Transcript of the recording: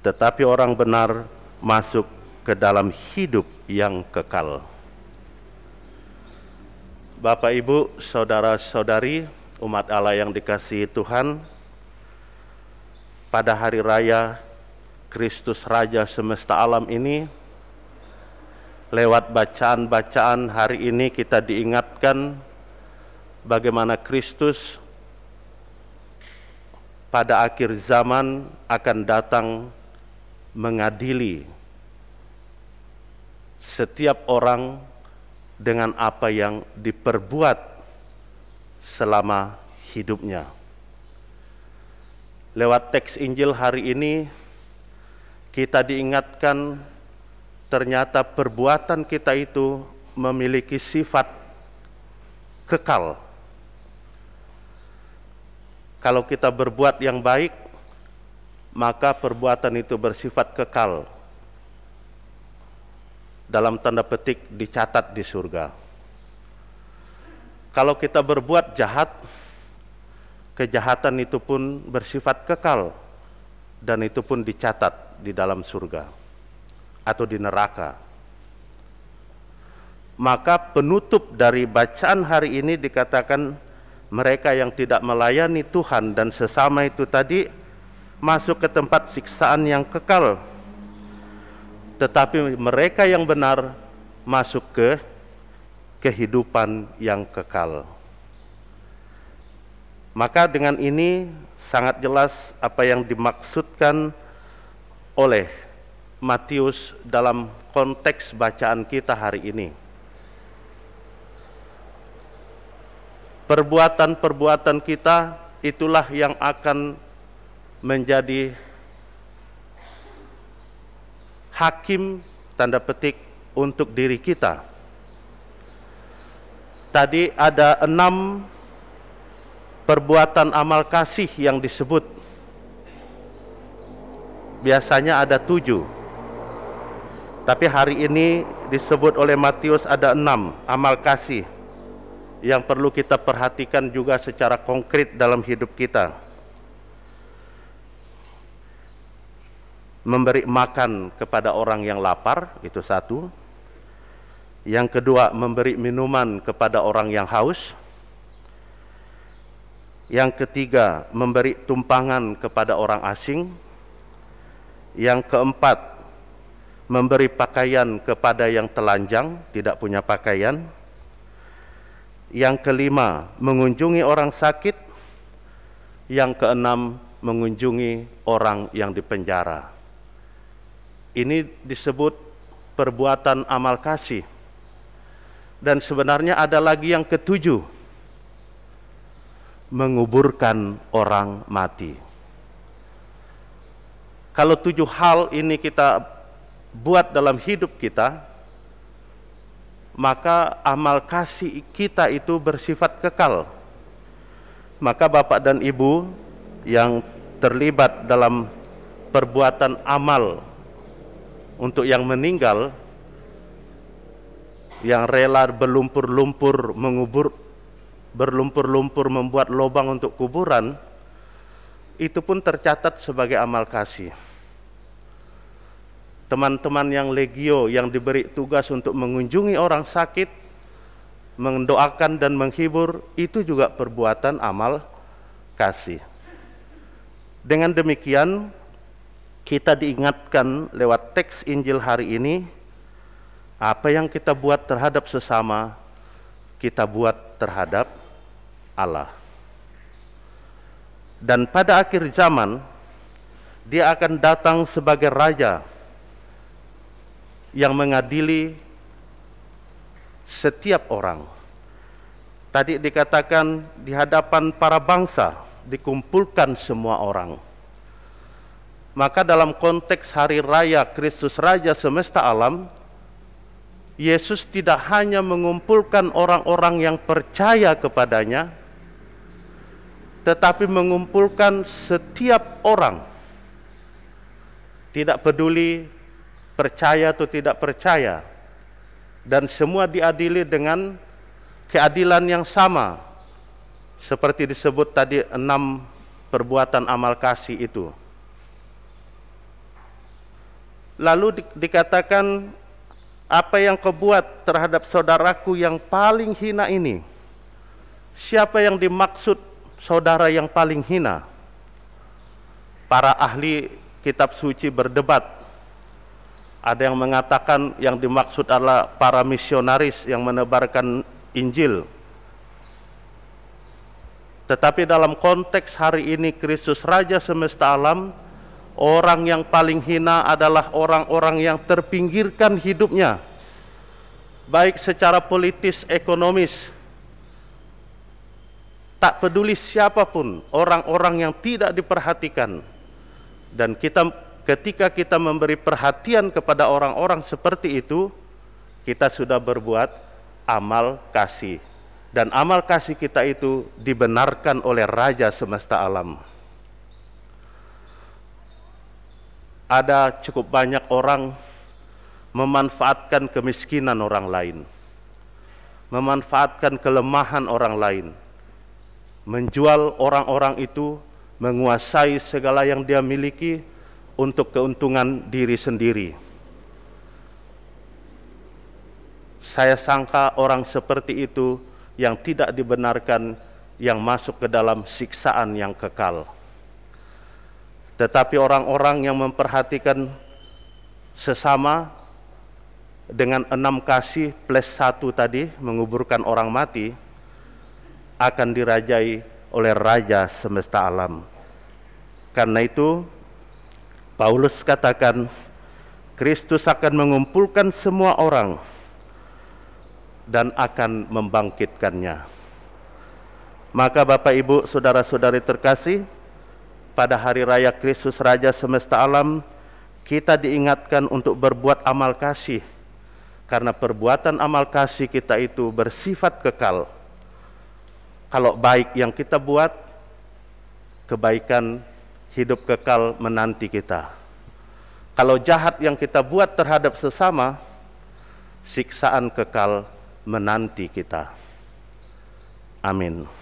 tetapi orang benar masuk ke dalam hidup yang kekal. Bapak, Ibu, saudara-saudari, umat Allah yang dikasihi Tuhan, pada hari raya Kristus Raja semesta alam ini, lewat bacaan-bacaan hari ini kita diingatkan bagaimana Kristus pada akhir zaman akan datang mengadili setiap orang dengan apa yang diperbuat selama hidupnya. Lewat teks Injil hari ini kita diingatkan ternyata perbuatan kita itu memiliki sifat kekal. Kalau kita berbuat yang baik, maka perbuatan itu bersifat kekal. Dalam tanda petik dicatat di surga. Kalau kita berbuat jahat, kejahatan itu pun bersifat kekal dan itu pun dicatat di dalam surga atau di neraka. Maka penutup dari bacaan hari ini dikatakan mereka yang tidak melayani Tuhan dan sesama itu tadi masuk ke tempat siksaan yang kekal. Tetapi mereka yang benar masuk ke kehidupan yang kekal. Maka dengan ini sangat jelas apa yang dimaksudkan oleh Matius dalam konteks bacaan kita hari ini. Perbuatan-perbuatan kita itulah yang akan menjadi hakim tanda petik untuk diri kita. Tadi ada 6 perbuatan amal kasih yang disebut. Biasanya ada 7. Tapi hari ini disebut oleh Matius ada 6 amal kasih yang perlu kita perhatikan juga secara konkret dalam hidup kita. Memberi makan kepada orang yang lapar, itu satu. Yang kedua, memberi minuman kepada orang yang haus. Yang ketiga, memberi tumpangan kepada orang asing. Yang keempat, memberi pakaian kepada yang telanjang, tidak punya pakaian. Yang kelima, mengunjungi orang sakit. Yang keenam, mengunjungi orang yang dipenjara. Ini disebut perbuatan amal kasih. Dan sebenarnya ada lagi yang ketujuh, menguburkan orang mati. Kalau 7 hal ini kita buat dalam hidup kita, maka amal kasih kita itu bersifat kekal. Maka Bapak dan Ibu yang terlibat dalam perbuatan amal untuk yang meninggal, yang rela berlumpur-lumpur berlumpur-lumpur membuat lubang untuk kuburan, itu pun tercatat sebagai amal kasih. Teman-teman yang legio yang diberi tugas untuk mengunjungi orang sakit, mendoakan dan menghibur, itu juga perbuatan amal kasih. Dengan demikian, kita diingatkan lewat teks Injil hari ini, apa yang kita buat terhadap sesama, kita buat terhadap Allah. Dan pada akhir zaman, Dia akan datang sebagai Raja yang mengadili setiap orang. Tadi dikatakan di hadapan para bangsa, dikumpulkan semua orang. Maka dalam konteks hari raya Kristus Raja semesta alam, Yesus tidak hanya mengumpulkan orang-orang yang percaya kepadanya, tetapi mengumpulkan setiap orang. Tidak peduli percaya atau tidak percaya, dan semua diadili dengan keadilan yang sama, seperti disebut tadi 6 perbuatan amal kasih itu. Lalu dikatakan, apa yang kau buat terhadap saudaraku yang paling hina ini? Siapa yang dimaksud saudara yang paling hina? Para ahli kitab suci berdebat. Ada yang mengatakan yang dimaksud adalah para misionaris yang menebarkan Injil. Tetapi dalam konteks hari ini Kristus Raja semesta alam, orang yang paling hina adalah orang-orang yang terpinggirkan hidupnya, baik secara politis, ekonomis, tak peduli siapapun, orang-orang yang tidak diperhatikan. Dan ketika kita memberi perhatian kepada orang-orang seperti itu, kita sudah berbuat amal kasih. Dan amal kasih kita itu dibenarkan oleh Raja semesta alam. Ada cukup banyak orang memanfaatkan kemiskinan orang lain, memanfaatkan kelemahan orang lain, menjual orang-orang itu, menguasai segala yang dia miliki untuk keuntungan diri sendiri. Saya sangka orang seperti itu yang tidak dibenarkan, yang masuk ke dalam siksaan yang kekal. Tetapi orang-orang yang memperhatikan sesama dengan 6 kasih plus 1 tadi, menguburkan orang mati, akan dirajai oleh Raja semesta alam. Karena itu Paulus katakan, Kristus akan mengumpulkan semua orang dan akan membangkitkannya. Maka Bapak Ibu, saudara-saudari terkasih, pada hari raya Kristus Raja semesta alam, kita diingatkan untuk berbuat amal kasih, karena perbuatan amal kasih kita itu bersifat kekal. Kalau baik yang kita buat, kebaikan hidup kekal menanti kita. Kalau jahat yang kita buat terhadap sesama, siksaan kekal menanti kita. Amin.